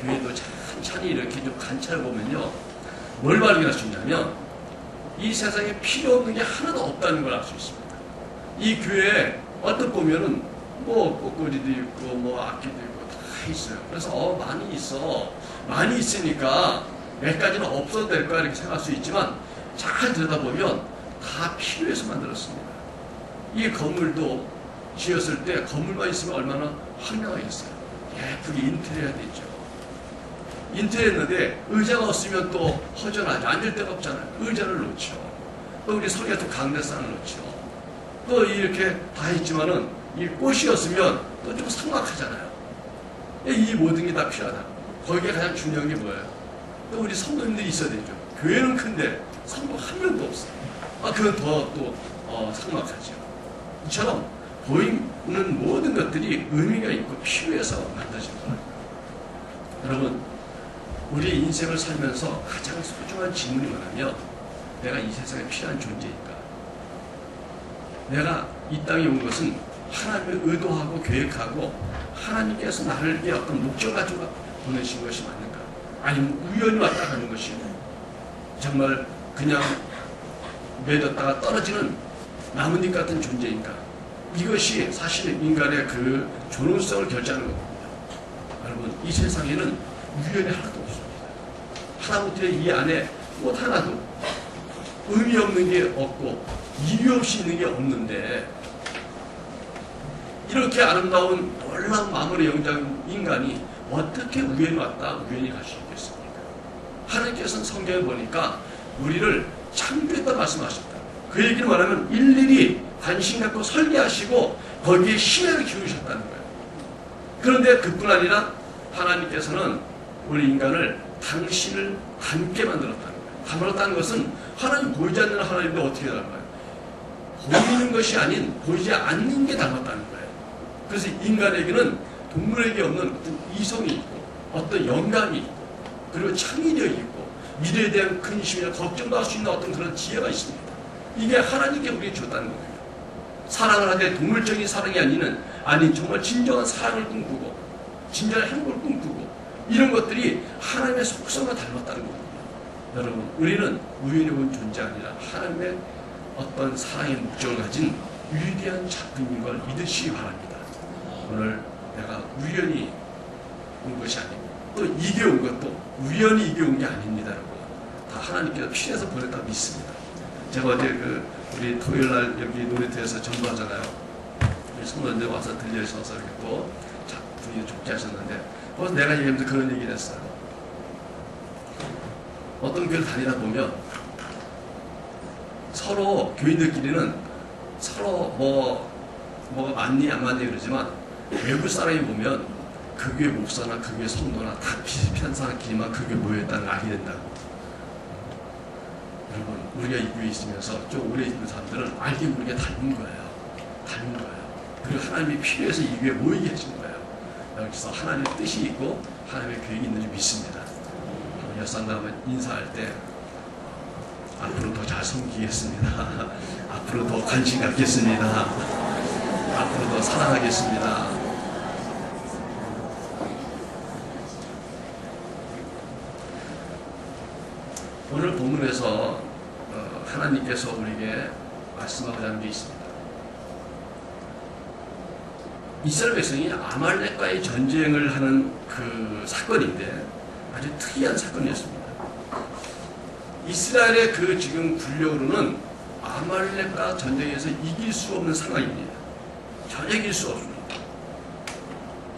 교회도 천천히 이렇게 좀 관찰해 보면요, 뭘 발견할 수 있냐면 이 세상에 필요 없는 게 하나도 없다는 걸 알 수 있습니다. 이 교회에 어떤 보면은 뭐 꽃꽂이도 있고 뭐 악기도 있고 다 있어요. 그래서 많이 있어, 많이 있으니까 몇 가지는 없어도 될 거야 이렇게 생각할 수 있지만 잘 들여다보면 다 필요해서 만들었습니다. 이 건물도 지었을 때 건물만 있으면 얼마나 황량하겠어요. 예쁘게 인테리어가 되죠. 인테리어 했는데 의자가 없으면 또 허전하죠. 앉을 데가 없잖아요. 의자를 놓죠. 또 우리 성에 또 강대상을 놓죠. 또 이렇게 다 했지만은 이 꽃이었으면 또 좀 삭막하잖아요. 이 모든 게 다 필요하다. 거기에 가장 중요한 게 뭐예요? 또 우리 성도님들이 있어야 되죠. 교회는 큰데 성도 한 명도 없어요. 그건 더 삭막하죠. 이처럼 보이는 모든 것들이 의미가 있고 필요해서 만들어진 거예요. 여러분, 우리 인생을 살면서 가장 소중한 질문이 뭐냐면 내가 이 세상에 필요한 존재인가? 내가 이 땅에 온 것은 하나님을 의도하고 계획하고 하나님께서 나를 위해 어떤 목적 가지고 보내신 것이 맞는가? 아니면 우연히 왔다 가는 것이 정말 그냥 맺었다가 떨어지는 나뭇잎 같은 존재인가? 이것이 사실 인간의 그 존엄성을 결정하는 거거든요. 여러분, 이 세상에는 우연이 하나도 없습니다. 하나부터 이 안에 못 하나도 의미 없는 게 없고 이유 없이 있는 게 없는데 이렇게 아름다운 놀라운 마무리 영장 인간이 어떻게 우연히 왔다 우연히 갈 수 있겠습니까? 하나님께서는 성경에 보니까 우리를 창조했다 말씀하셨다. 그 얘기를 말하면 일일이 관심 갖고 설계하시고 거기에 심혈을 기울이셨다는 거예요. 그런데 그뿐 아니라 하나님께서는 우리 인간을 당신을 닮게 만들었다는 거예요. 닮았다는 것은 하나님 보이지 않는 하나님인데 어떻게 닮아요? 보이는 것이 아닌 보이지 않는 게 닮았다는 거예요. 그래서 인간에게는 동물에게 없는 어떤 이성이 있고 어떤 영감이 있고 그리고 창의력이 있고 미래에 대한 근심이나 걱정도 할 수 있는 어떤 그런 지혜가 있습니다. 이게 하나님께 우리에게 줬다는 거예요. 사랑을 하되 동물적인 사랑이 아닌 정말 진정한 사랑을 꿈꾸고 진정한 행복을 꿈꾸고 이런 것들이 하나님의 속성과 닮았다는 거거든요. 여러분, 우리는 우연히 온 존재 아니라 하나님의 어떤 사랑의 목적을 가진 위대한 작품인 걸 믿으시기 바랍니다. 오늘 내가 우연히 온 것이 아니고 또 이게 온 것도 우연히 이게 온 게 아닙니다. 여러분. 다 하나님께서 필요해서 보냈다고 믿습니다. 제가 어제 우리 토요일날 여기 놀이터에서 전도하잖아요. 우리 성도님들 와서 들려주셔서 이렇게 또 분위기 좋게 하셨는데 거기서 내가 얘기하면서 그런 얘기를 했어요. 어떤 교회를 다니다 보면 서로 교인들끼리는 서로 뭐가 맞니 안 맞니 그러지만 외부 사람이 보면 그 교회 목사나 그 교회 성도나 다 비슷한 사람끼리만 그 교회 모여있다는 걸 알게 된다고. 여러분, 우리가 이 교회에 있으면서 좀 오래 있는 사람들은 알게 모르게 닮은 거예요. 닮은 거예요. 그리고 하나님이 필요해서 이 교회에 모이게 해준 거예요. 여기서 하나님의 뜻이 있고 하나님의 계획이 있는 줄 믿습니다. 여상담은 인사할 때 앞으로 더 잘 섬기겠습니다. 앞으로 더 관심 갖겠습니다. 앞으로 더 사랑하겠습니다. 오늘 본문에서 하나님께서 우리에게 말씀하고자 하는 게 있습니다. 이스라엘 백성이 아말렉과의 전쟁을 하는 그 사건인데 아주 특이한 사건이었습니다. 이스라엘의 그 지금 군력으로는 아말렉과 전쟁에서 이길 수 없는 상황입니다. 전혀 이길 수 없습니다.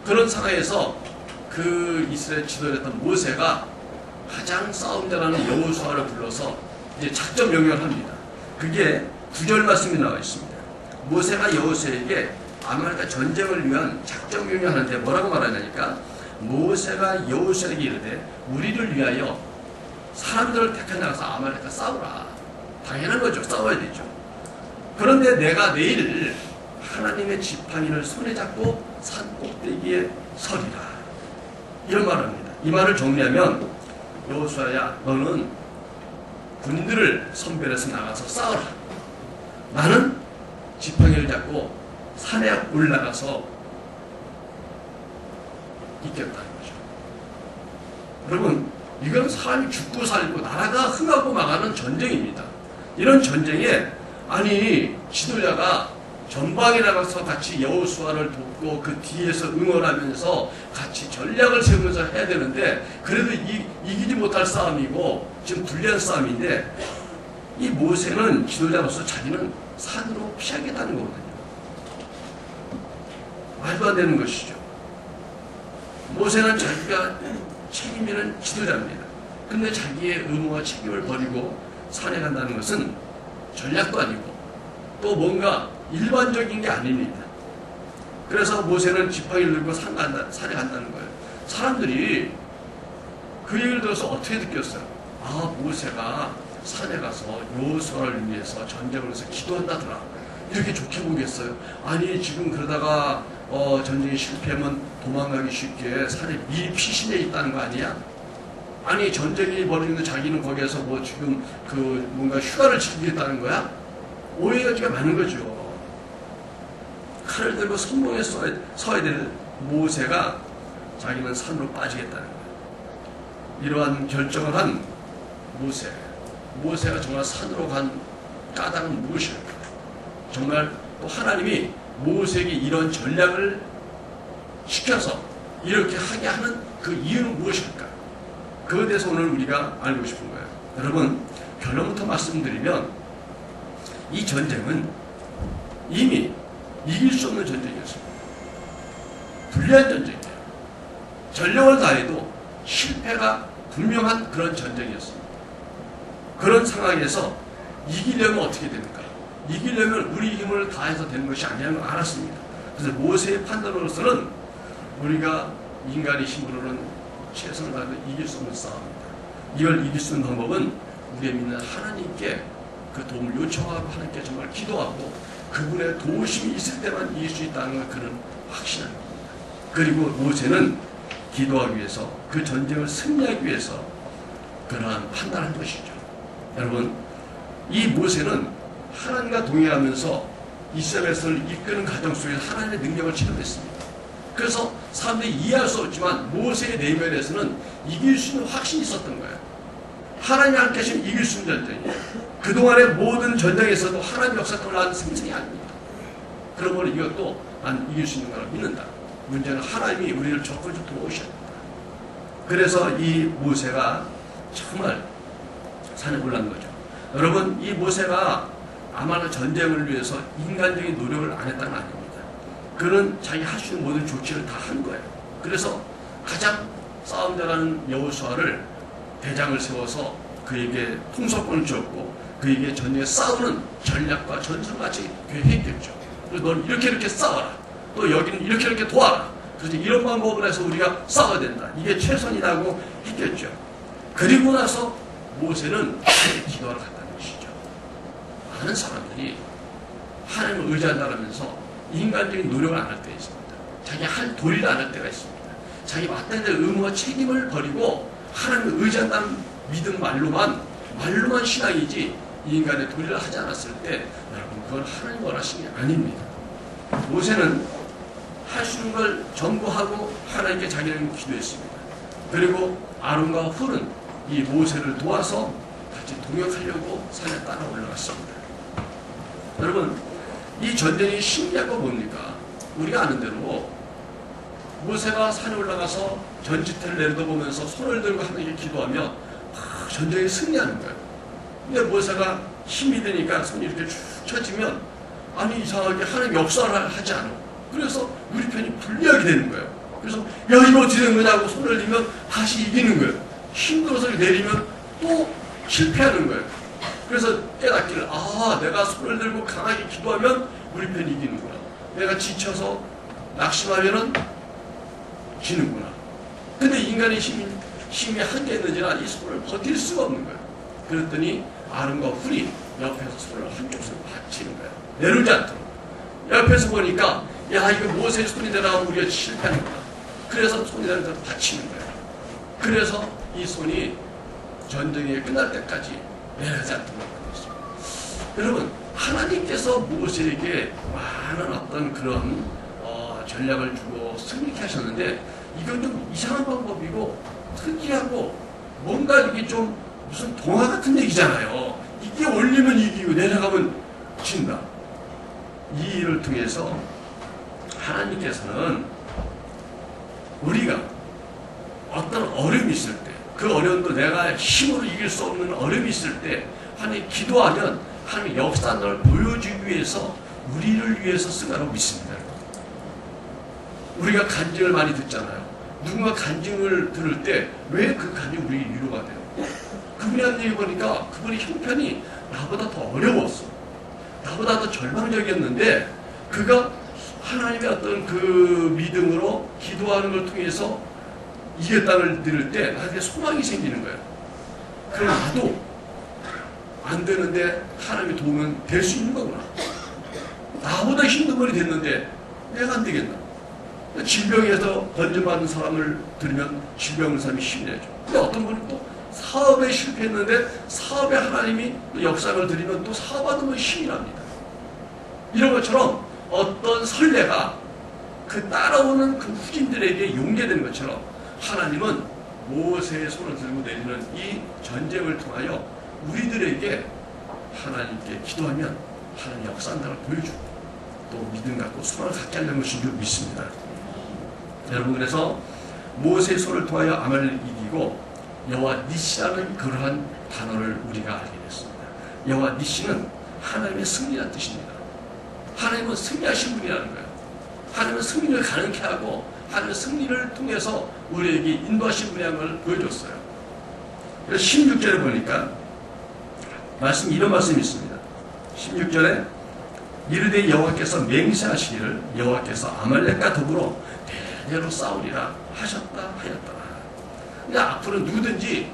그런 상황에서 그 이스라엘 지도자였던 모세가 가장 싸움 잘하는 여호수아를 불러서 이제 작전 명령을 합니다. 그게 9절 말씀이 나와 있습니다. 모세가 여호수아에게 아말렉과 전쟁을 위한 작전 명령하는데 뭐라고 말하냐니까 모세가 여호수아에게 이르되 우리를 위하여 사람들을 택해 나가서 아말렉과 싸우라. 당연한 거죠. 싸워야 되죠. 그런데 내가 내일 하나님의 지팡이를 손에 잡고 산 꼭대기에 서리라. 이런 말을 합니다. 이 말을 정리하면 여호수아야 너는 군인들을 선별해서 나가서 싸워라. 나는 지팡이를 잡고 산에 올라가서 있겠다는 거죠. 여러분, 이건 사람이 죽고 살고 나라가 흥하고 망하는 전쟁입니다. 이런 전쟁에 아니 지도자가 전방에 나가서 같이 여호수아를 돕고 그 뒤에서 응원하면서 같이 전략을 세우면서 해야 되는데 그래도 이기지 못할 싸움이고 지금 불리한 싸움인데 이 모세는 지도자로서 자기는 산으로 피하겠다는 거거든요. 말도 안 되는 것이죠. 모세는 자기가 책임지는 지도자입니다. 근데 자기의 의무와 책임을 버리고 산에 간다는 것은 전략도 아니고 또 뭔가 일반적인 게 아닙니다. 그래서 모세는 지팡이를 들고 산에 간다는 거예요. 사람들이 그 얘기를 들어서 어떻게 느꼈어요? 아, 모세가 산에 가서 여호수아를 위해서 전쟁을 해서 기도한다더라. 이렇게 좋게 보겠어요? 아니 지금 그러다가 전쟁이 실패하면 도망가기 쉽게 산에 미리 피신해 있다는 거 아니야? 아니 전쟁이 벌어지는데 자기는 거기에서 뭐 지금 그 뭔가 휴가를 즐기겠다는 거야? 오해가 많은 거죠. 칼을 들고 선봉에 서야 될 모세가 자기는 산으로 빠지겠다는 거예요. 이러한 결정을 한 모세가 정말 산으로 간 까닭은 무엇일까? 정말 또 하나님이 모세에게 이런 전략을 시켜서 이렇게 하게 하는 그 이유는 무엇일까? 그것에 대해서 오늘 우리가 알고 싶은 거예요. 여러분, 결론부터 말씀드리면 이 전쟁은 이미 이길 수 없는 전쟁이었습니다. 불리한 전쟁이에요. 전력을 다해도 실패가 분명한 그런 전쟁이었습니다. 그런 상황에서 이기려면 어떻게 됩니까? 이기려면 우리 힘을 다해서 되는 것이 아니라는 걸 알았습니다. 그래서 모세의 판단으로서는 우리가 인간의 힘으로는 최선을 다해도 이길 수 없는 싸움입니다. 이걸 이길 수 있는 방법은 우리의 믿는 하나님께 그 도움을 요청하고 하나님께 정말 기도하고 그분의 도우심이 있을 때만 이길 수 있다는 걸 그는 확신합니다. 그리고 모세는 기도하기 위해서 그 전쟁을 승리하기 위해서 그러한 판단을 한 것이죠. 여러분, 이 모세는 하나님과 동행하면서 이스라엘 백성을 이끄는 과정 속에서 하나님의 능력을 체험했습니다. 그래서 사람들이 이해할 수 없지만 모세의 내면에서는 이길 수 있는 확신이 있었던 거예요. 하나님이 함께 하시면 이길 수 있는 전쟁이에요. 그동안의 모든 전쟁에서도 하나님 역사를 난 생생이 아닙니다. 그러므로 이것도 난 이길 수 있는 거라고 믿는다. 문제는 하나님이 우리를 적극적으로 도우셔야 된다. 그래서 이 모세가 정말 산에 올라간 거죠. 여러분, 이 모세가 아마도 전쟁을 위해서 인간적인 노력을 안 했다는 건 아닙니다. 그는 자기 할 수 있는 모든 조치를 다 한 거예요. 그래서 가장 싸움 잘하는 여호수아를 대장을 세워서 그에게 통솔권을 줬고 그에게 전쟁에 싸우는 전략과 전술까지 계획했겠죠. 그래서 넌 이렇게 싸워라. 또 여기는 이렇게 도와라. 그래서 이런 방법을 해서 우리가 싸워야 된다. 이게 최선이라고 했겠죠. 그리고 나서 모세는 기도하러 갔다는 것이죠. 많은 사람들이 하나님을 의지한다면서 인간적인 노력을 안 할 때가 있습니다. 자기 할 도리를 안 할 때가 있습니다. 자기 맡아야 될 의무와 책임을 버리고 하나님을 의지한다는 믿음 말로만 신앙이지 인간의 도리를 하지 않았을 때 여러분 그건 하나님 원하시는 게 아닙니다. 모세는 할 수 있는 걸 전부 하고 하나님께 자기는 기도했습니다. 그리고 아론과 훌은 이 모세를 도와서 같이 동역하려고 산에 따라 올라갔습니다. 여러분, 이 전쟁이 신기한 거 뭡니까? 우리가 아는 대로 모세가 산에 올라가서 전지태를 내려다보면서 손을 들고 하나님께 기도하며 전쟁에 승리하는 거예요. 근데 모세가 힘이 드니까 손이 이렇게 쭉 쳐지면 아니 이상하게 하나님 역사를 하지 않아. 그래서 우리 편이 불리하게 되는 거예요. 그래서 야 이거 어떻게 된 거냐고 손을 들면 다시 이기는 거예요. 힘들어서 내리면 또 실패하는 거예요. 그래서 깨닫기를 내가 손을 들고 강하게 기도하면 우리 편이 이기는구나. 내가 지쳐서 낙심하면은 지는구나. 근데 인간의 힘이 한계 있는지라 이 손을 버틸 수가 없는 거예요. 그랬더니 아론과 훌이 옆에서 손을 한쪽으로 받치는 거예요. 내려오지 않도록. 옆에서 보니까 야 이거 모세의 손이 내려가면 우리가 실패하는구나. 그래서 손이 내려서 받치는 거예요. 그래서 이 손이 전쟁이 끝날 때까지 내려가지 않도록 하겠습니다. 여러분, 하나님께서 모세에게 많은 어떤 그런 전략을 주고 승리케 하셨는데 이건 좀 이상한 방법이고 특이하고 뭔가 이게 좀 무슨 동화 같은 얘기잖아요. 이게 올리면 이기고 내려가면 진다. 이 일을 통해서 하나님께서는 우리가 어떤 어려움이 있을 때, 그 어려움도 내가 힘으로 이길 수 없는 어려움이 있을 때 하나님 기도하면 하나님 역사를 보여주기 위해서 우리를 위해서 쓰라고 믿습니다. 우리가 간증을 많이 듣잖아요. 누군가 간증을 들을 때 왜 그 간증이 우리 위로가 돼요? 그분이 한 얘기 보니까 그분의 형편이 나보다 더 어려웠어. 나보다 더 절망적이었는데 그가 하나님의 어떤 그 믿음으로 기도하는 걸 통해서 이겼다는 들을 때 나한테 소망이 생기는 거예요. 그럼 나도 안 되는데 하나님의 도움은 될 수 있는 거구나. 나보다 힘든 분이 됐는데 내가 안 되겠나. 질병에서 건져받은 사람을 들으면 질병 사람이 힘이 내죠. 근데 어떤 분은 또 사업에 실패했는데 사업에 하나님이 또 역사를 드리면 또 사업하는 건 힘이 납니다. 이런 것처럼 어떤 선례가 그 따라오는 그 후진들에게 용계되는 것처럼 하나님은 모세의 손을 들고 내리는 이 전쟁을 통하여 우리들에게 하나님께 기도하면 하나님 역사한다는 걸 보여주고 또 믿음 갖고 소망을 갖게 하려는 것인 줄 믿습니다. 여러분, 그래서 모세의 손을 통하여 아말렉을 이기고 여호와 니시라는 그러한 단어를 우리가 알게 됐습니다. 여호와 니시는 하나님의 승리라는 뜻입니다. 하나님은 승리하신 분이라는 거예요. 하나님은 승리를 가능케 하고 하나님의 승리를 통해서 우리에게 인도하신 분이라는 걸 보여줬어요. 그래서 16절에 보니까 이런 말씀이 있습니다. 16절에 이르되 여호와께서 맹세하시기를 여호와께서 아말렉과 더불어 대대로 싸우리라 하셨다 하였더라. 근데 앞으로 누구든지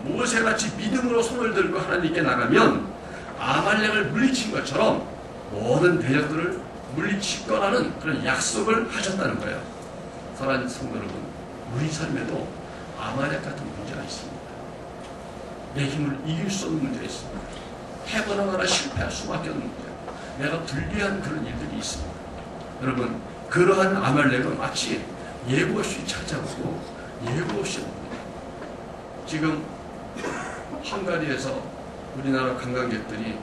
모세같이 믿음으로 손을 들고 하나님께 나가면 아말렉을 물리친 것처럼 모든 대적들을 물리칠 거라는 그런 약속을 하셨다는 거예요. 사랑하는 성도 여러분, 우리 삶에도 아말렉 같은 문제가 있습니다. 내 힘을 이길 수 없는 문제가 있습니다. 해보나마나 실패할 수밖에 없는 문제, 내가 불리한 그런 일들이 있습니다. 여러분, 그러한 아말렉은 마치 예고 없이 찾아오고 예고 없이 옵니다. 지금 헝가리에서 우리나라 관광객들이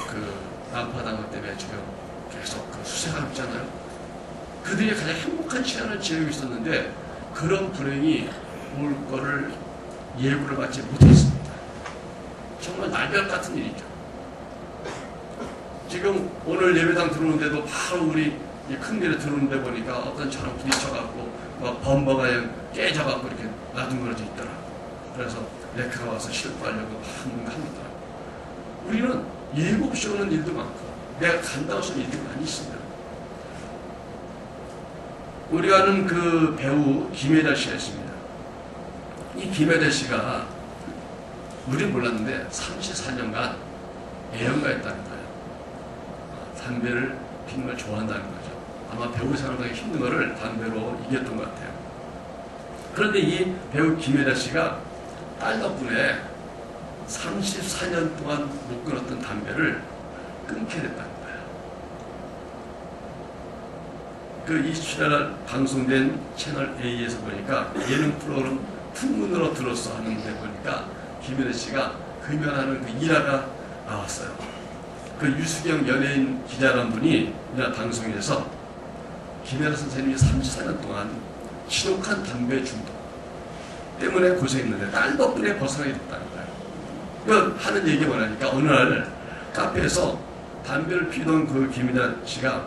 그 난파당화 때문에 지금 계속 그 수색하고 있잖아요. 그들이 가장 행복한 시간을 지내고 있었는데 그런 불행이 올 거를 예고를 받지 못했습니다. 정말 날별 같은 일이죠. 지금 오늘 예배당 들어오는데도 바로 우리 큰 길에 들어오는데 보니까 어떤 차랑 부딪혀갖고 막 범버가 깨져갖고 이렇게 나둥그러져 있더라. 그래서 레크가 와서 실수하려고 합니다. 우리는 예고 없이 오는 일도 많고 내가 간다고 하는 일도 많이 있습니다. 우리가 아는 그 배우 김혜달 씨가 있습니다. 이 김혜달 씨가 우리는 몰랐는데 34년간 애연가했다는 거예요. 담배를 피는 걸 좋아한다는 거죠. 아마 배우 생활하기 힘든 거를 담배로 이겼던 것 같아요. 그런데 이 배우 김혜달 씨가 딸 덕분에 34년 동안 못 끊었던 담배를 끊게 됐다는 거예요. 그 27일 방송된 채널 A에서 보니까 예능 프로그램 풍문으로 들었어 하는데 보니까 김혜달 씨가 금연하는 그 일화가 나왔어요. 그 유수경 연예인 기자라는 분이 우리나라 방송에서 김혜달 선생님이 34년 동안 지독한 담배 중독 때문에 고생했는데 딸 덕분에 벗어나게 됐다는 거예요. 그 하는 얘기가 뭐냐니까 어느 날 카페에서 담배를 피던 그 김혜달 씨가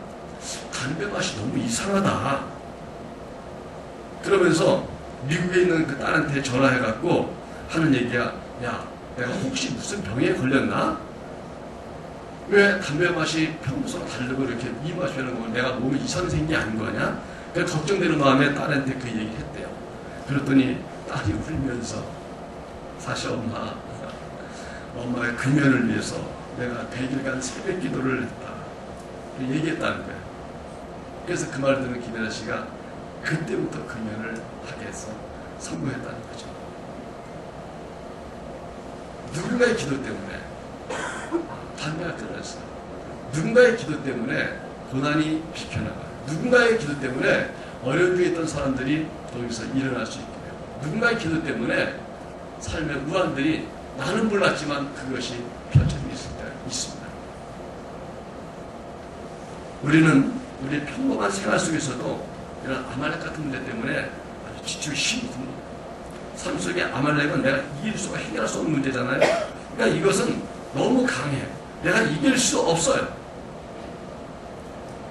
담배 맛이 너무 이상하다. 그러면서 미국에 있는 그 딸한테 전화해갖고 하는 얘기야, 야, 내가 혹시 무슨 병에 걸렸나? 왜 담배 맛이 평소와 다르고 이렇게 이 맛이 나는 거 내가 몸에 이상 생긴 게 아닌 거냐? 그 걱정되는 마음에 딸한테 그 얘기를 했대요. 그랬더니 딸이 울면서 사실 엄마의 금연을 위해서 내가 100일간 새벽 기도를 했다. 얘기했다는 거예요. 그래서 그 말을 듣는 김혜라 씨가 그때부터 금연을 하게 해서 성공했다는 거죠. 누군가의 기도 때문에 담배가 끊어졌어요. 누군가의 기도 때문에 고난이 비켜나가요. 누군가의 기도 때문에 어려운 중에 있던 사람들이 거기서 일어날 수 있게 돼요. 누군가의 기도 때문에 삶의 우환들이 나는 몰랐지만 그것이 펼쳐지고 있습니다. 우리는 우리 평범한 생활 속에서도 이런 아말렉 같은 문제 때문에 아주 지치고 힘이 듭니다. 삶 속에 아말렉은 내가 이길 수가 해결할 수 없는 문제잖아요. 그러니까 이것은 너무 강해. 내가 이길 수 없어요.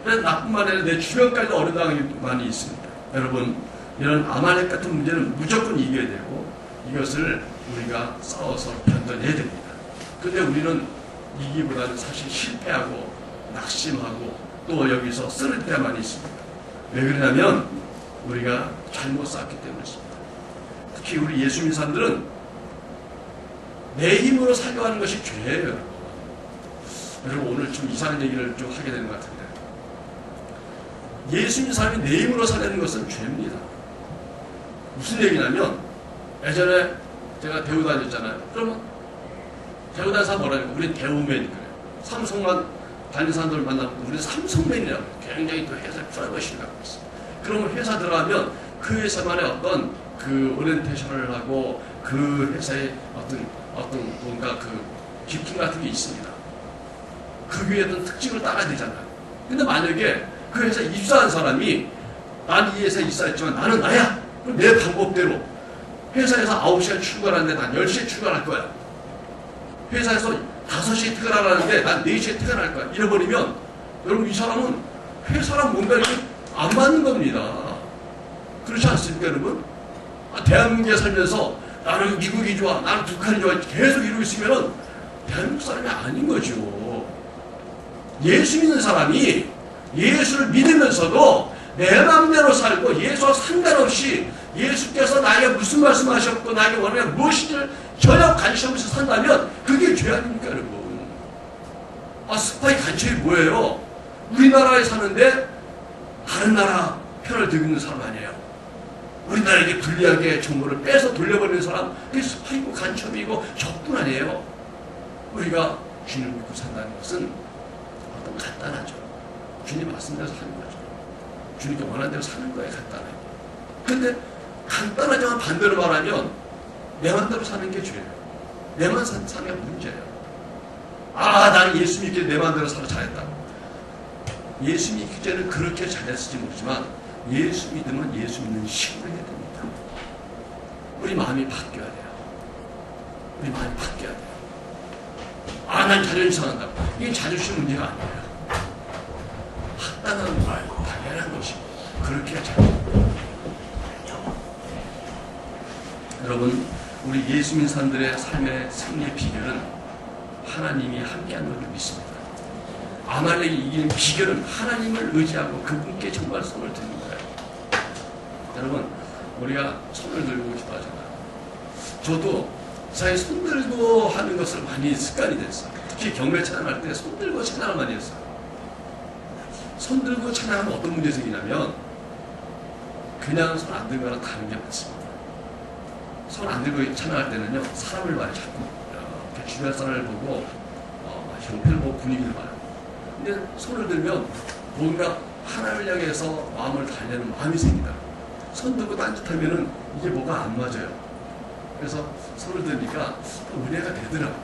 그래서 나뿐만 아니라 내 주변까지 어려당하는 게 많이 있습니다. 여러분, 이런 아말렉 같은 문제는 무조건 이겨야 되고 이것을 우리가 싸워서 견뎌내야 됩니다. 그런데 우리는 이기보다는 사실 실패하고 낙심하고 또 여기서 쓰러질 때가 많이 있습니다. 왜 그러냐면 우리가 잘못 쌓았기 때문이습니다. 특히 우리 예수 믿는 사람들은 내 힘으로 살려가는 것이 죄예요. 여러분, 오늘 좀 이상한 얘기를 좀 하게 되는 것 같은데, 예수 믿는 사람이 내 힘으로 살려는 것은 죄입니다. 무슨 얘기냐면, 예전에 제가 대우 다녔잖아요. 그러면 대우 다니는 사람 뭐라니까? 우리는 대우맨이니까요. 삼성만 다니는 사람들 만나면 우리는 삼성맨이라고 굉장히 또 회사에 프라이버시를 갖고 있어요. 그러면 회사 들어가면 그 회사만의 어떤 그 오리엔테이션을 하고 그 회사의 어떤 뭔가 그 기품 같은 게 있습니다. 그 위에 어떤 특징을 따라야 되잖아요. 근데 만약에 그 회사에 입사한 사람이 난 이 회사에 입사했지만 나는 나야! 그럼 내 방법대로 회사에서 9시간 출근하는데 난 10시에 출근할 거야. 회사에서 5시에 퇴근하라는데 난 4시에 퇴근할 거야. 이래버리면 여러분, 이 사람은 회사랑 뭔가 이렇게 안 맞는 겁니다. 그렇지 않습니까, 여러분? 대한민국에 살면서 나는 미국이 좋아, 나는 북한이 좋아 계속 이러고 있으면 대한민국 사람이 아닌 거죠. 예수 믿는 사람이 예수를 믿으면서도 내 마음대로 살고 예수와 상관없이 예수께서 나에게 무슨 말씀하셨고 나에게 원하는 무엇인지를 전혀 관심 없이 산다면 그게 죄 아닙니까, 여러분? 스파이 간첩이 뭐예요? 우리나라에 사는데 다른 나라 편을 들고 있는 사람 아니에요. 우리나라에게 불리하게 정보를 빼서 돌려버리는 사람, 그게 스파이고 간첩이고 적군 아니에요. 우리가 주님을 믿고 산다는 것은 어떤 간단하죠. 주님 말씀대로 사는 거죠. 주님께 원하는 대로 사는 거예요, 간단해요. 근데 간단하지만 반대로 말하면 내 맘대로 사는 게 죄예요. 내만 사는 게 문제예요. 나는 예수 믿기 내 맘대로 살아 잘했다. 예수 믿기 전에는 그렇게 잘했을지 모르지만 예수 믿으면 예수 믿는 식으로 해야 됩니다. 우리 마음이 바뀌어야 돼요. 우리 마음이 바뀌어야 돼요. 난 자존심 상한다고. 이게 자존심 문제가 아니에요. 합당한 말, 당연한 것이 그렇게 해야 됩니다. 여러분, 우리 예수 믿는 사람들의 삶의 승리의 비결은 하나님이 함께하는 것을 믿습니다. 아말렉이 이기는 비결은 하나님을 의지하고 그분께 정말 손을 드는 거예요. 여러분, 우리가 손을 들고 기도하잖아요. 저도 사실 손 들고 하는 것을 많이 습관이 됐어요. 특히 경배 찬양할 때 손 들고 찬양을 많이 했어요. 손 들고 찬양하면 어떤 문제 생기냐면 그냥 손 안 들거나 다른 게 많습니다. 손 안 들고 찬양할 때는요, 사람을 많이 자꾸 주변 사람을 보고 형편을 보고 분위기를 봐요. 근데 손을 들면 뭔가 하나님을 향해서 마음을 달래는 마음이 생긴다. 손 들고 딴짓하면은 이게 뭐가 안 맞아요. 그래서 손을 들니까 또 은혜가 되더라고.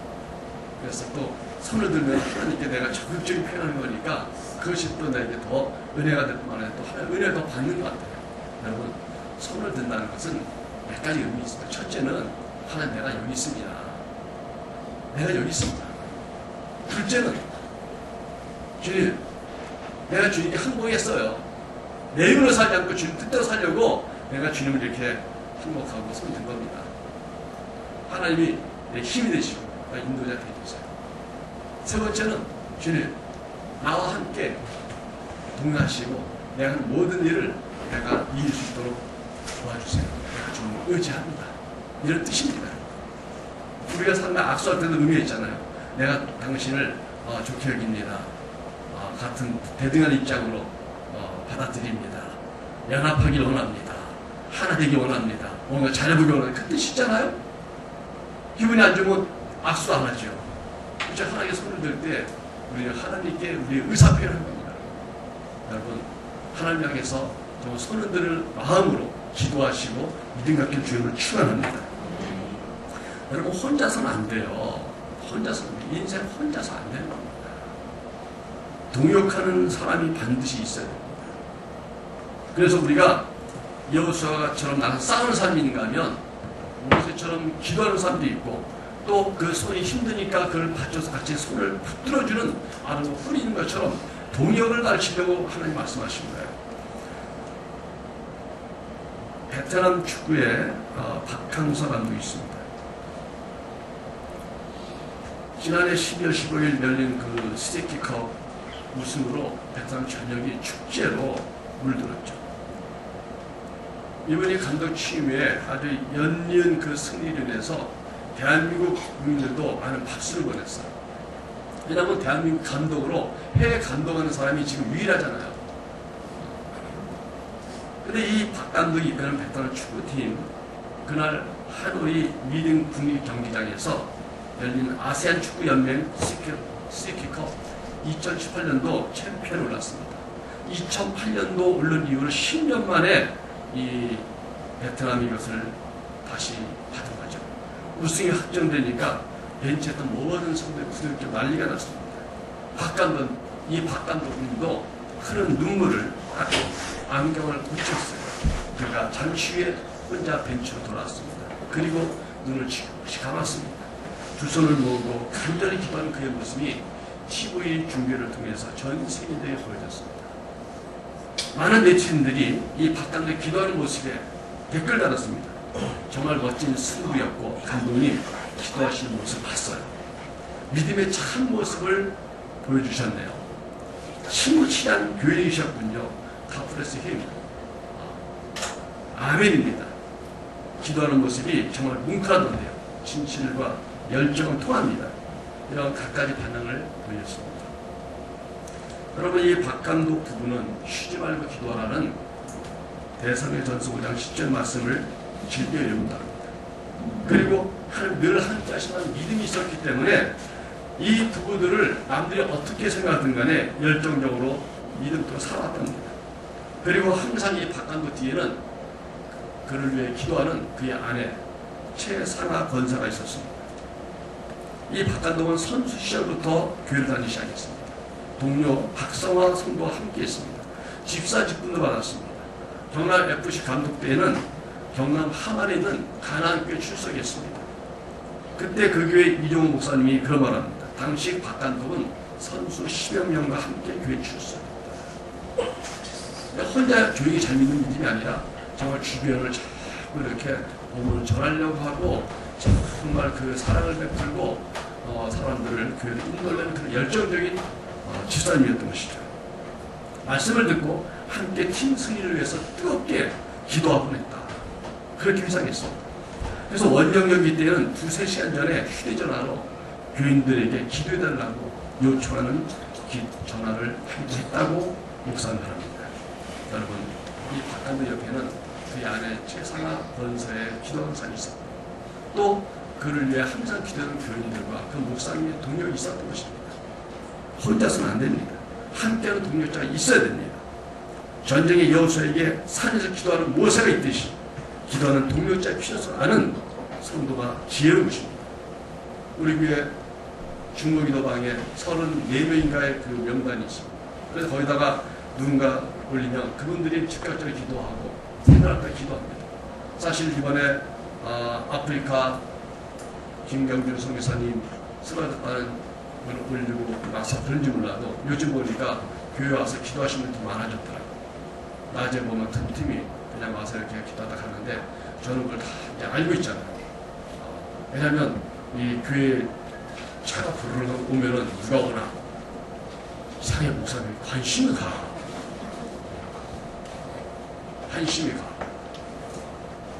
그래서 또 손을 들면 하나님께 내가 적극적인 표현하는 거니까 그것이 또 나에게 더 은혜가 될 뿐만 아니라 또 하나님 은혜를 더 받는 것 같아요. 여러분, 손을 든다는 것은 몇 가지 의미 있습니다. 첫째는 하나님 내가 여기 있습니다. 내가 여기 있습니다. 둘째는 주님, 내가 주님께 항복했어요. 내 힘으로 살지 않고 주님 뜻대로 살려고 내가 주님을 이렇게 항복하고 손 든 겁니다. 하나님이 내 힘이 되시고 인도자 되주세요. 세 번째는 주님, 나와 함께 동행하시고 내가 하는 모든 일을 내가 이길 수 있도록 도와주세요. 내가 주님을 의지합니다. 이런 뜻입니다. 우리가 상당히 악수할 때도 의미가 있잖아요. 내가 당신을 좋게 여깁니다. 같은 대등한 입장으로 받아들입니다. 연합하길 원합니다. 하나 되길 원합니다. 뭔가 잘해보길 원합니다. 그 뜻이잖아요. 기분이 안 좋으면 악수 안 하죠. 그렇죠? 하나님께 손을 들 때 우리는 하나님께 우리의 의사 표현한 겁니다. 여러분, 하나님 향해서 정말 손을 들 마음으로 기도하시고 믿음 갖길 주님을 축원합니다. 여러분 혼자서는 안 돼요. 인생 혼자서 안 되는 겁니다. 동역하는 사람이 반드시 있어야 됩니다. 그래서 우리가 여호수아처럼 나는 싸우는 사람이 있는가 하면 모세처럼 기도하는 사람도 있고 또 그 손이 힘드니까 그걸 받쳐서 같이 손을 붙들어주는 아주 훌이 있는 것처럼 동역을 가르치려고 하나님 말씀하신 거예요. 베트남 축구에 박항서 감독이 있습니다. 지난해 12월 15일 열린 그 스테이키컵 우승으로 베트남 전역이 축제로 물들었죠. 이번이 감독 취임 후에 아주 연이은 그 승리를 인해서 대한민국 국민들도 많은 박수를 보냈어요. 왜냐하면 대한민국 감독으로 해외 감독하는 사람이 지금 유일하잖아요. 근데 이 박 감독이 이끄는 베트남 축구팀 그날 하노이 미등 국립경기장에서 열린 아세안 축구연맹 스테이키컵 2018년도 챔피언을 올랐습니다. 2008년도 오른 이후로 10년 만에 이 베트남이 이것을 다시 받은 거죠. 우승이 확정되니까 벤치에 또 모든 성도들이 좀 난리가 났습니다. 이 박 감독님도 흐르는 눈물을 닦고 안경을 붙였어요. 그러니까 잠시 후에 혼자 벤치로 돌아왔습니다. 그리고 눈을 지그시 감았습니다. 두 손을 모으고 간절히 기도하는 그의 모습이 TV 중계를 통해서 전 세계대에 보여졌습니다. 많은 네티즌들이 이 박 감독의 기도하는 모습에 댓글 달았습니다. 정말 멋진 승부였고 감독님 기도하시는 모습 봤어요. 믿음의 참 모습을 보여주셨네요. 심무치한 교회이셨군요. 가프레스 힘. 아멘입니다. 기도하는 모습이 정말 뭉클하던데요. 진실과 열정은 통합니다. 이런 갖가지 반응을 보였습니다. 여러분 이 박 감독 부부는 쉬지 말고 기도하라는 대사무엘전서 5장 10절 말씀을 즐겨 읽는답니다. 그리고 늘 함께 하시는 믿음이 있었기 때문에 이 부부들을 남들이 어떻게 생각하든 간에 열정적으로 믿음으로 살아왔답니다. 그리고 항상 이 박 감독 뒤에는 그를 위해 기도하는 그의 아내 최상아 권사가 있었습니다. 이 박 감독은 선수 시절부터 교회를 다니기 시작했습니다. 동료 박성화 성도와 함께 했습니다. 집사 직분도 받았습니다. 경남 FC 감독 때에는 경남 함안에 있는 가나안교회 출석했습니다. 그때 그 교회 이종호 목사님이 그런 말합니다. 당시 박 감독은 선수 10여 명과 함께 교회 출석했다. 혼자 교육이 잘 믿는 믿음이 아니라 정말 주변을 자꾸 이렇게 몸을 전하려고 하고 정말 그 사랑을 베풀고 사람들을 교회를 인도하는 그런 열정적인 집사님이었던 것이죠. 말씀을 듣고 함께 팀 승리를 위해서 뜨겁게 기도하곤 했다. 그렇게 회상했습니다. 그래서 원정경기 때는 2-3시간 전에 휴대전화로 교인들에게 기도해달라고 요청하는 전화를 하기도 했다고 목사는 말합니다. 여러분, 이 박 감독 옆에는 그의 아내 최상아 권사의 기도원상이 있었고 또 그를 위해 항상 기도하는 교인들과 그 목사님의 동력이 있었던 것입니다. 혼자서는 안 됩니다. 함께하는 동력자가 있어야 됩니다. 전쟁의 여호수아에게 산에서 기도하는 모세가 있듯이 기도하는 동력자의 필요성을 아는 성도가 지혜로운 것입니다. 우리 교회 중고기도방에 34명인가의 그 명단이 있습니다. 그래서 거기다가 누군가 올리면 그분들이 즉각적으로 기도하고 생각할 때 기도합니다. 사실 이번에 아프리카 김경준 선교사님 쓰러졌다는 걸 올리고 나서 그런지 몰라도 요즘 보니까 교회 와서 기도하시는 분이 많아졌더라고요. 낮에 보면 큰 팀이 그냥 와서 이렇게 기도하다 갔는데 저는 그걸 다 알고 있잖아요. 왜냐하면 이 교회 차가 부르러 오면은 누가 오나 상해 목사님이 관심이 가.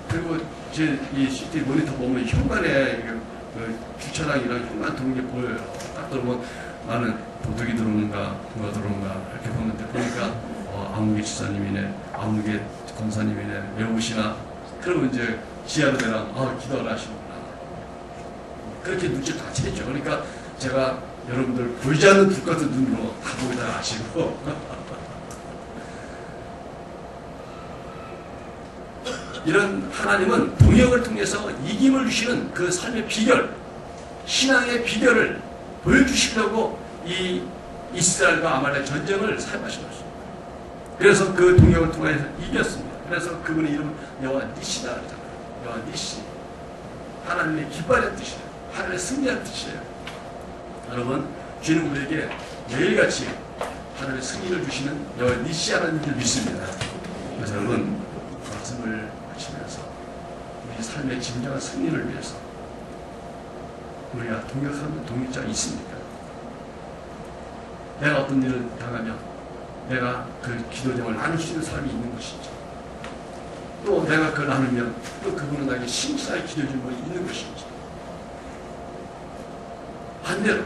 그리고 제 이 CCTV 모니터 보면 현관에 그 주차장이랑 현관 들어오는 게 보여요. 딱 들어오면 나는 도둑이 들어오는가 누가 들어오는가 이렇게 보는데 보니까 아무개 지사님이네, 아무개 권사님이네, 왜 오시나? 그러면 이제 지하로 내랑 기도를 하시는구나. 그렇게 눈치 다 채죠. 그러니까 제가 여러분들 보이지 않는 불 같은 눈으로 다 보이다 아시고 이런 하나님은 동역을 통해서 이김을 주시는 그 삶의 비결, 신앙의 비결을 보여주시려고 이 이스라엘과 아말렉 전쟁을 사용하신 것입니다. 그래서 그 동역을 통해서 이겼습니다. 그래서 그분의 이름은 여호와 니시다 그러잖아요. 여호와 니시. 하나님의 깃발의 뜻이에요. 하나님의 승리의 뜻이에요. 여러분, 주는 우리에게 매일같이 하나님의 승리를 주시는 여호와 니시 하나님을 믿습니다. 그래서 여러분, 말씀을 하시면서 우리 삶의 진정한 승리를 위해서 우리가 동역하는 동역자가 있습니까? 내가 어떤 일을 당하면 내가 그 기도 제목을 나눌 수 있는 사람이 있는 것인지, 또 내가 그걸 나누면 또 그분은 나에게 심사의 기도 제목이 있는 것인지, 반대로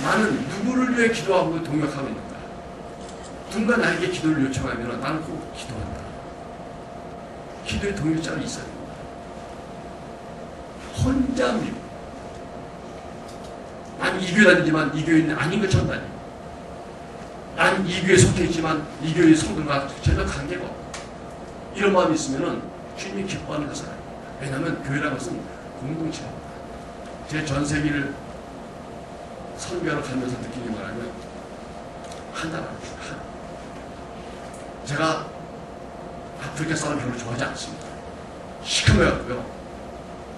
나는 누구를 위해 기도하고 동역하고 있는가? 누군가 나에게 기도를 요청하면 나는 꼭 기도한다. 기도의 동역자가 있어야 됩니다. 혼자 믿고, 난 이 교회 다니지만 이 교회는 아닌 것처럼 다니고, 난 이 교회에 속해 있지만 이 교회의 성도가 전혀 관계가 없고, 이런 마음이 있으면 주님이 기뻐하는 것은 아닙니다. 왜냐하면 교회라는 것은 공동체입니다. 제 전 세계를 선교하러 가면서 느낀 게 뭐냐면 하나입니다. 제가 아프리카 사람 별로 좋아하지 않습니다. 시커매갖고요.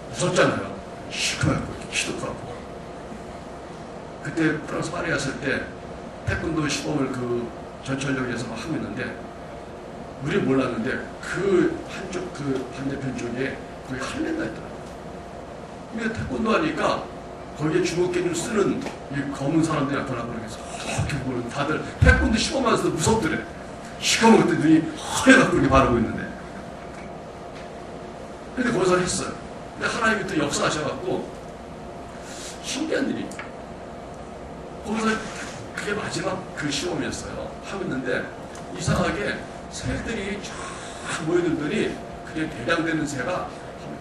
무섭잖아요. 시커매갖고 키도 크고. 그때 프랑스 파리 갔을 때 태권도 시범을 그 전철역에서 막 하고 있는데 우리 몰랐는데 그 한쪽 그 반대편 쪽에 거기 할렌다 있더라고요. 근데 태권도 하니까 거기에 주먹개를 쓰는 이 검은 사람들이 나타나고 그래서 이렇게 보는 다들 태권도 시범하면서 무섭더래. 시커먼 그때 눈이 허해갖고 이렇게 바라보고 있는데. 근데 거기서 했어요. 근데 하나님이 또 역사하셔갖고 신기한 일이 거기서 그게 마지막 그 시험이었어요. 하고 있는데 이상하게 새들이 쫙 모여들더니 그게 대량되는 새가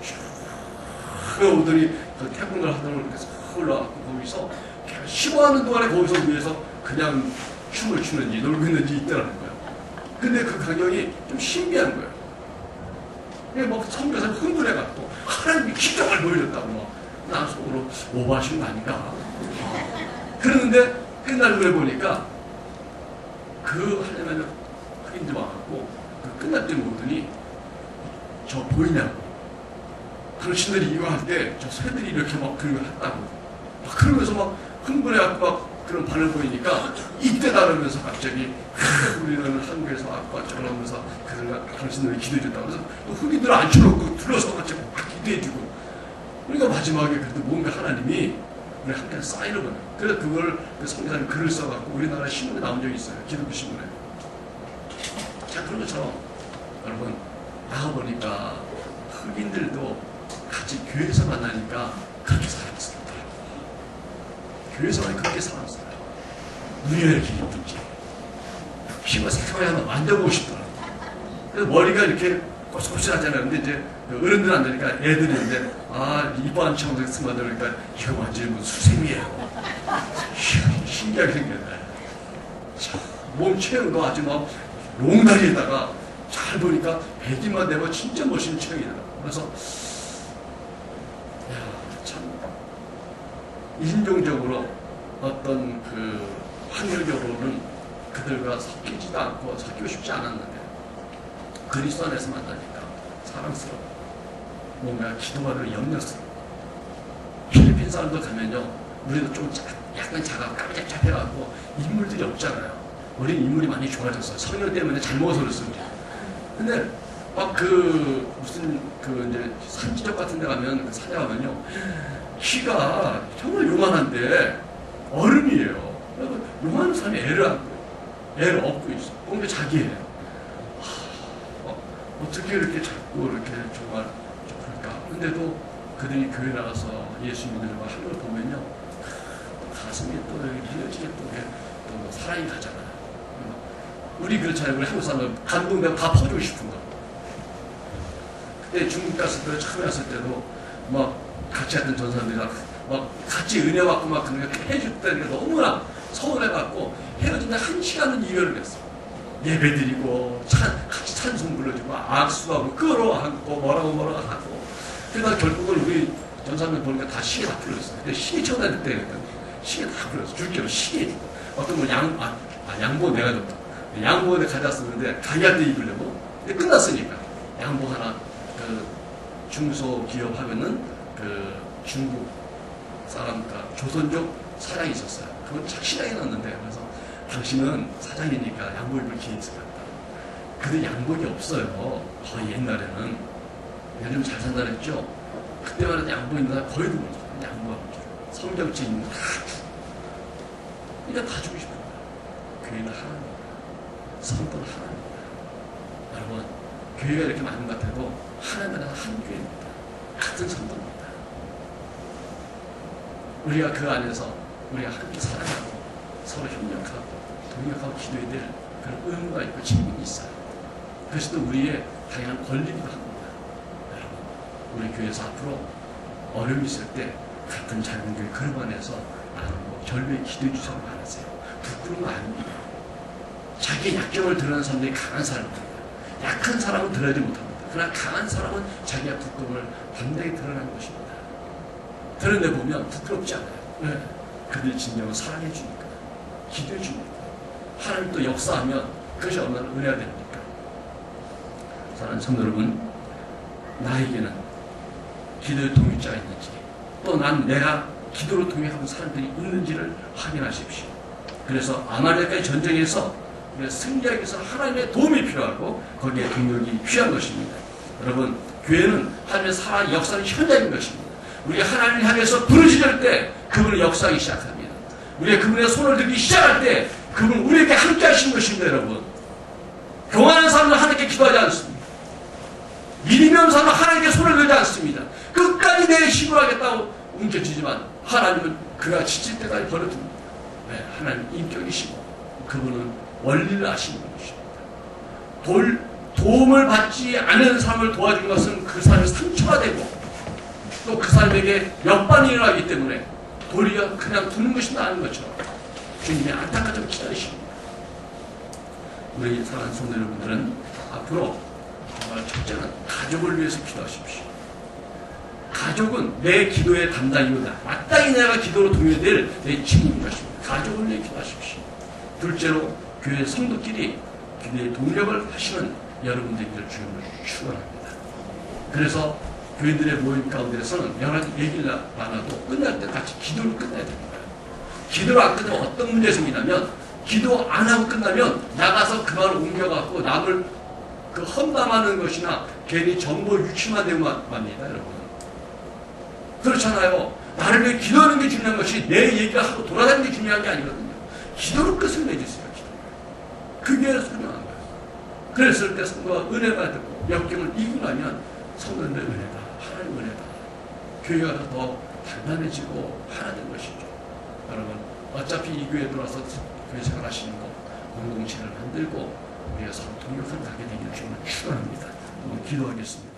쭉 오더니 그 태권도를 하던 데서 올라왔고 거기서 시도하는 동안에 거기서 위에서 그냥 춤을 추는지 놀고 있는지 있더라는 거예요. 근데 그 광경이 좀 신기한 거예요. 그게 뭐 성경에서 흥분해갖고 하나님이 기적을 보여줬다고 뭐 난 속으로 오버하신 거 아닌가. 그러는데 끝날 걸 보니까 그 하려면 흑인들 와갖고 그 끝날 때 보더니 저 보이냐고. 당신들이 이거 할 때 저 새들이 이렇게 막 그런 걸 했다고. 막 그러면서 막 흥분해갖고 막 그런 반응 보이니까 이때다 그러면서 갑자기 우리는 한국에서 왔고 어쩌면서 당신들이 기도해줬다고. 그래서 또 흑인들을 앉혀놓고 둘러서 같이 막 기도해주고. 그러니까 마지막에 그래도 뭔가 하나님이 우리 함께 사인을 보내요. 그래서 그걸 그 성경에 글을 써갖고 우리나라 신문에 나온 적이 있어요. 기독교 신문에. 자, 그런 것처럼 여러분 나가보니까 흑인들도 같이 교회에서 만나니까 그렇게 살았습니다. 교회에서는 그렇게 살았어요. 눈이 왜 이렇게 예쁜지 피부가 새카맣게 하면 만져보고 싶더라고요. 그래서 머리가 이렇게 꼬슬꼬슬하잖아요. 근데 이제 어른들 안 되니까 애들이 있는데 이뻐하는 친구들 스마들니까 이거 완전히 무슨 수세미예요. 신기하게 생겼네. 몸 체형도 아주 막 롱다리에다가 잘 보니까 배기만 되면 진짜 멋있는 체형이더라고요. 그래서 참 인종적으로 어떤 그 확률적으로는 그들과 섞이지도 않고 섞이고 싶지 않았는데 그리스도 안에서 만나니까 사랑스러워. 뭔가 기도하는 염려스러워. 필리핀 사람도 가면요, 우리도 좀 약간 작아 까무잡잡해갖고 인물들이 없잖아요. 우리는 인물이 많이 좋아졌어요. 성령 때문에 잘 먹어서 그랬어요. 근데 막 그 무슨 그 이제 산지적 같은 데 가면 그 산에 가면요, 키가 정말 요만한데 어른이에요. 요만한 사람이 애를 업고 있어. 근데 자기예요. 어떻게 이렇게 자꾸 이렇게 정말 그럴까? 근데도 그들이 교회 나가서 예수 믿으려고 하는 걸 보면요, 가슴이 또 이어지게 또 사랑이 가잖아요. 우리 그렇잖아요. 우리 한국 사람은 감동되면 다 퍼주고 싶은 거. 그때 중국 갔을 때 처음에 왔을 때도 막 같이 했던 전사들이랑 막 같이 은혜 받고 막 그렇게 해줬다니까 너무나 서운해갖고 헤어진다 1시간은 이별을 했어. 예배드리고 같이 찬송 불러주고 악수하고 끌어안고 뭐라고 하고 그러다 결국은 우리 전사님 보니까 다 시계 다 풀렸어요. 근데 시계 쳐다닐 때 그랬더니 시계 다 풀렸어. 줄기로 시계 어떤 건 양보 내가 줬다. 양보 내가 가져왔었는데 가게한테 입으려고. 근데 끝났으니까 양보 하나 그 중소기업 하면은 그 중국 사람 조선족 사장이 있었어요. 그건 착실하게 넣었는데 그래서 당신은 사장이니까 양보 입을 기회 있을 것 같다. 근데 양복이 없어요. 거의 옛날에는. 요즘 잘 산다 그랬죠? 그때만 해도 양복 있는 사람 거의 드물죠. 양보하고 성경책 있는 다 주고. 그러니까 다 주고 싶은 거예요. 교회는 하나입니다. 성도는 하나입니다. 여러분, 교회가 이렇게 많은 것 같아도 하나님은 한 교회입니다. 같은 성도입니다. 우리가 그 안에서 우리가 함께 사랑하고 서로 협력하고 동력하고 기도해야 될 그런 의무가 있고 책임이 있어요. 그것이 또 우리의 다양한 권리기도 합니다. 여러분, 우리 교회에서 앞으로 어려움이 있을 때 같은 작은 교회 그룹 안에서 나누고 결부에 기도해 주셔서 말하세요. 부끄러운 거 아닙니다. 자기의 약점을 드러내는 사람들이 강한 사람입니다. 약한 사람은 드러내지 못합니다. 그러나 강한 사람은 자기의 부끄러움을 담대하게 드러내는 것입니다. 드러내보면 부끄럽지 않아요. 네. 그들의 진정은 사랑해 주니까, 기도해 주니까. 하나님 또 역사하면 그것이 얼마나 은혜가 됩니까? 사랑하는 성도 여러분, 나에게는 기도의 동역자가 있는지, 또 내가 기도로 동역하는 사람들이 있는지를 확인하십시오. 그래서 아말렉과의 전쟁에서 우리가 승리하기 위해서 하나님의 도움이 필요하고 거기에 동력이 필요한 것입니다. 여러분, 교회는 하나님의 살아 역사는 현장인 것입니다. 우리가 하나님을 향해서 부르짖을 때 그분은 역사하기 시작합니다. 우리가 그분의 손을 들기 시작할 때 그분은 우리에게 함께 하시는 것입니다. 여러분, 교만한 사람은 하나님께 기도하지 않습니다. 믿음이 없는 사람은 하나님께 손을 들지 않습니다. 끝까지 내 힘으로 하겠다고 움켜쥐지만 하나님은 그가 지칠 때까지 버려둡니다. 네, 하나님 인격이시고 그분은 원리를 아시는 것입니다. 도움을 받지 않은 사람을 도와준 것은 그 사람의 상처가 되고 또 그 사람에게 역반이 일어나기 때문에 도리어 그냥 두는 것이 나은 것처럼 주님의 안타깝게 기다리십니다. 우리 사랑하는 성도 여러분들은 앞으로 정말 첫째는 가족을 위해서 기도하십시오. 가족은 내 기도의 담당이다. 마땅히 내가 기도로 동요될 내 책임인 것입니다. 가족을 위해 기도하십시오. 둘째로 교회 성도끼리 기도의 동력을 하시는 여러분들을 주님을 축원합니다. 그래서 교인들의 모임 가운데서는 여러 가지 얘기를 나눠도 끝날 때 같이 기도로 끝내야 됩니다. 기도로 안 끝나면 어떤 문제가 생기냐면 기도 안 하고 끝나면 나가서 그 말을 옮겨갖고 남을 그 험담하는 것이나 괜히 정보 유치만 되고 맙니다. 여러분, 그렇잖아요. 나를 위해 기도하는 게 중요한 것이 내 얘기를 하고 돌아다니는 게 중요한 게 아니거든요. 기도로 끝을 맺으세요. 기도. 그게 소중한 거예요. 그랬을 때 성도가 은혜가 되고 역경을 이기고 나면 성도들의 은혜다. 하나님 은혜다. 교회가 더 단단해지고 하나 된 것이죠. 여러분, 어차피 이 교회에 들어와서 교회 생활하시는 거 공동체를 만들고 우리가 서로 동력을 나게 되기를 주님을 축원합니다. 한번 기도하겠습니다.